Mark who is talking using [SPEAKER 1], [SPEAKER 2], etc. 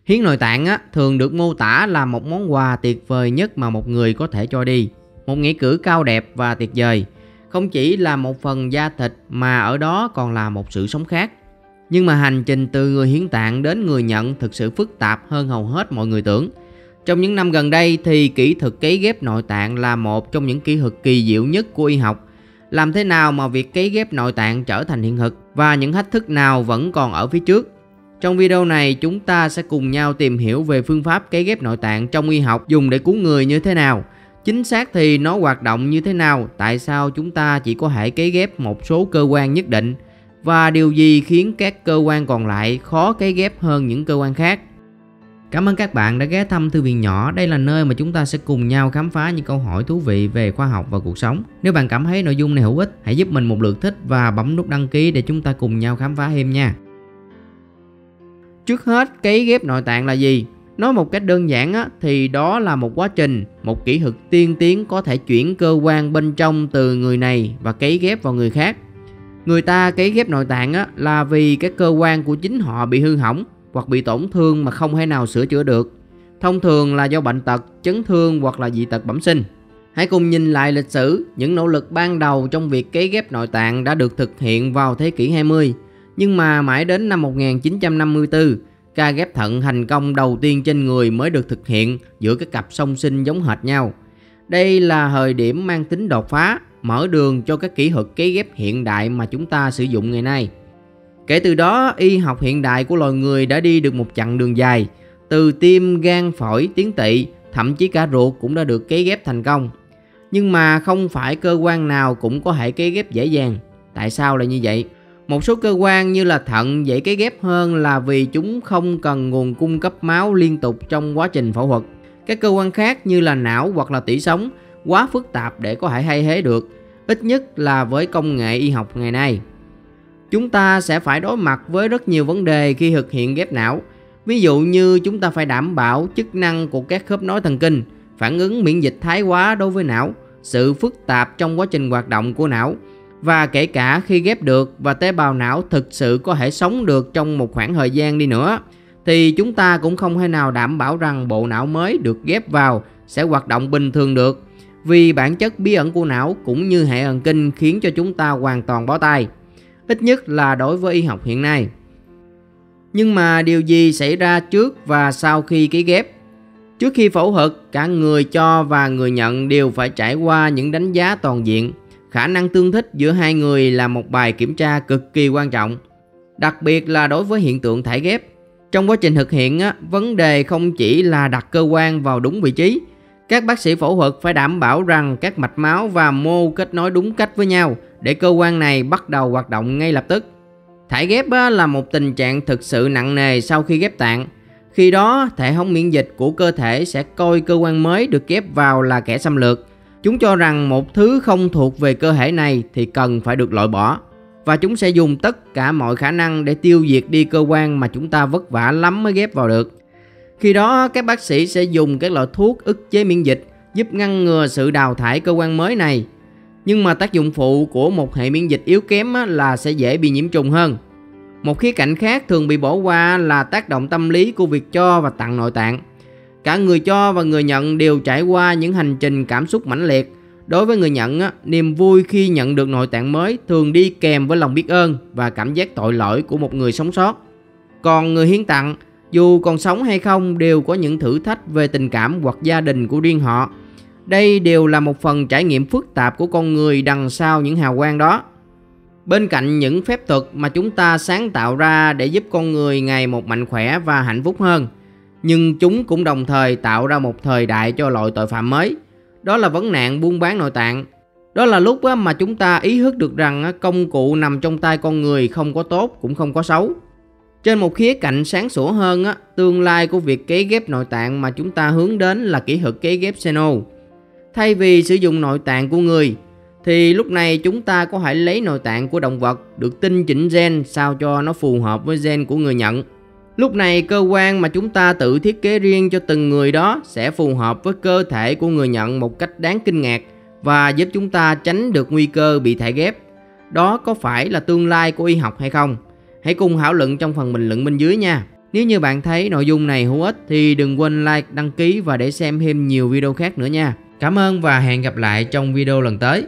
[SPEAKER 1] Hiến nội tạng thường được mô tả là một món quà tuyệt vời nhất mà một người có thể cho đi. Một nghĩa cử cao đẹp và tuyệt vời. Không chỉ là một phần da thịt mà ở đó còn là một sự sống khác. Nhưng mà hành trình từ người hiến tạng đến người nhận thực sự phức tạp hơn hầu hết mọi người tưởng. Trong những năm gần đây thì kỹ thuật cấy ghép nội tạng là một trong những kỹ thuật kỳ diệu nhất của y học. Làm thế nào mà việc cấy ghép nội tạng trở thành hiện thực và những thách thức nào vẫn còn ở phía trước? Trong video này chúng ta sẽ cùng nhau tìm hiểu về phương pháp cấy ghép nội tạng trong y học dùng để cứu người như thế nào. Chính xác thì nó hoạt động như thế nào, tại sao chúng ta chỉ có thể cấy ghép một số cơ quan nhất định và điều gì khiến các cơ quan còn lại khó cấy ghép hơn những cơ quan khác. Cảm ơn các bạn đã ghé thăm Thư viện Nhỏ. Đây là nơi mà chúng ta sẽ cùng nhau khám phá những câu hỏi thú vị về khoa học và cuộc sống. Nếu bạn cảm thấy nội dung này hữu ích, hãy giúp mình một lượt thích và bấm nút đăng ký để chúng ta cùng nhau khám phá thêm nha. Trước hết, cấy ghép nội tạng là gì? Nói một cách đơn giản thì đó là một quá trình, một kỹ thuật tiên tiến có thể chuyển cơ quan bên trong từ người này và cấy ghép vào người khác. Người ta cấy ghép nội tạng là vì các cơ quan của chính họ bị hư hỏng hoặc bị tổn thương mà không thể nào sửa chữa được. Thông thường là do bệnh tật, chấn thương hoặc là dị tật bẩm sinh. Hãy cùng nhìn lại lịch sử, những nỗ lực ban đầu trong việc cấy ghép nội tạng đã được thực hiện vào thế kỷ 20. Nhưng mà mãi đến năm 1954, ca ghép thận thành công đầu tiên trên người mới được thực hiện giữa các cặp song sinh giống hệt nhau. Đây là thời điểm mang tính đột phá, mở đường cho các kỹ thuật cấy ghép hiện đại mà chúng ta sử dụng ngày nay. Kể từ đó, y học hiện đại của loài người đã đi được một chặng đường dài. Từ tim, gan, phổi, tuyến tỵ, thậm chí cả ruột cũng đã được cấy ghép thành công. Nhưng mà không phải cơ quan nào cũng có thể cấy ghép dễ dàng. Tại sao lại như vậy? Một số cơ quan như là thận dễ cấy ghép hơn là vì chúng không cần nguồn cung cấp máu liên tục trong quá trình phẫu thuật. Các cơ quan khác như là não hoặc là tủy sống quá phức tạp để có thể thay thế được, ít nhất là với công nghệ y học ngày nay. Chúng ta sẽ phải đối mặt với rất nhiều vấn đề khi thực hiện ghép não. Ví dụ như chúng ta phải đảm bảo chức năng của các khớp nối thần kinh, phản ứng miễn dịch thái quá đối với não, sự phức tạp trong quá trình hoạt động của não. Và kể cả khi ghép được và tế bào não thực sự có thể sống được trong một khoảng thời gian đi nữa, thì chúng ta cũng không thể nào đảm bảo rằng bộ não mới được ghép vào sẽ hoạt động bình thường được. Vì bản chất bí ẩn của não cũng như hệ thần kinh khiến cho chúng ta hoàn toàn bó tay. Ít nhất là đối với y học hiện nay. Nhưng mà điều gì xảy ra trước và sau khi cấy ghép? Trước khi phẫu thuật, cả người cho và người nhận đều phải trải qua những đánh giá toàn diện. Khả năng tương thích giữa hai người là một bài kiểm tra cực kỳ quan trọng, đặc biệt là đối với hiện tượng thải ghép. Trong quá trình thực hiện, vấn đề không chỉ là đặt cơ quan vào đúng vị trí. Các bác sĩ phẫu thuật phải đảm bảo rằng các mạch máu và mô kết nối đúng cách với nhau để cơ quan này bắt đầu hoạt động ngay lập tức. Thải ghép là một tình trạng thực sự nặng nề sau khi ghép tạng. Khi đó, hệ thống miễn dịch của cơ thể sẽ coi cơ quan mới được ghép vào là kẻ xâm lược. Chúng cho rằng một thứ không thuộc về cơ thể này thì cần phải được loại bỏ. Và chúng sẽ dùng tất cả mọi khả năng để tiêu diệt đi cơ quan mà chúng ta vất vả lắm mới ghép vào được. Khi đó, các bác sĩ sẽ dùng các loại thuốc ức chế miễn dịch giúp ngăn ngừa sự đào thải cơ quan mới này. Nhưng mà tác dụng phụ của một hệ miễn dịch yếu kém là sẽ dễ bị nhiễm trùng hơn. Một khía cạnh khác thường bị bỏ qua là tác động tâm lý của việc cho và tặng nội tạng. Cả người cho và người nhận đều trải qua những hành trình cảm xúc mãnh liệt. Đối với người nhận, niềm vui khi nhận được nội tạng mới thường đi kèm với lòng biết ơn và cảm giác tội lỗi của một người sống sót. Còn người hiến tặng, dù còn sống hay không, đều có những thử thách về tình cảm hoặc gia đình của riêng họ. Đây đều là một phần trải nghiệm phức tạp của con người đằng sau những hào quang đó. Bên cạnh những phép thuật mà chúng ta sáng tạo ra để giúp con người ngày một mạnh khỏe và hạnh phúc hơn, nhưng chúng cũng đồng thời tạo ra một thời đại cho loại tội phạm mới. Đó là vấn nạn buôn bán nội tạng. Đó là lúc mà chúng ta ý thức được rằng công cụ nằm trong tay con người không có tốt cũng không có xấu. Trên một khía cạnh sáng sủa hơn, tương lai của việc cấy ghép nội tạng mà chúng ta hướng đến là kỹ thuật cấy ghép xeno. Thay vì sử dụng nội tạng của người, thì lúc này chúng ta có thể lấy nội tạng của động vật được tinh chỉnh gen sao cho nó phù hợp với gen của người nhận. Lúc này cơ quan mà chúng ta tự thiết kế riêng cho từng người đó sẽ phù hợp với cơ thể của người nhận một cách đáng kinh ngạc và giúp chúng ta tránh được nguy cơ bị thải ghép. Đó có phải là tương lai của y học hay không? Hãy cùng thảo luận trong phần bình luận bên dưới nha. Nếu như bạn thấy nội dung này hữu ích thì đừng quên like, đăng ký và để xem thêm nhiều video khác nữa nha. Cảm ơn và hẹn gặp lại trong video lần tới.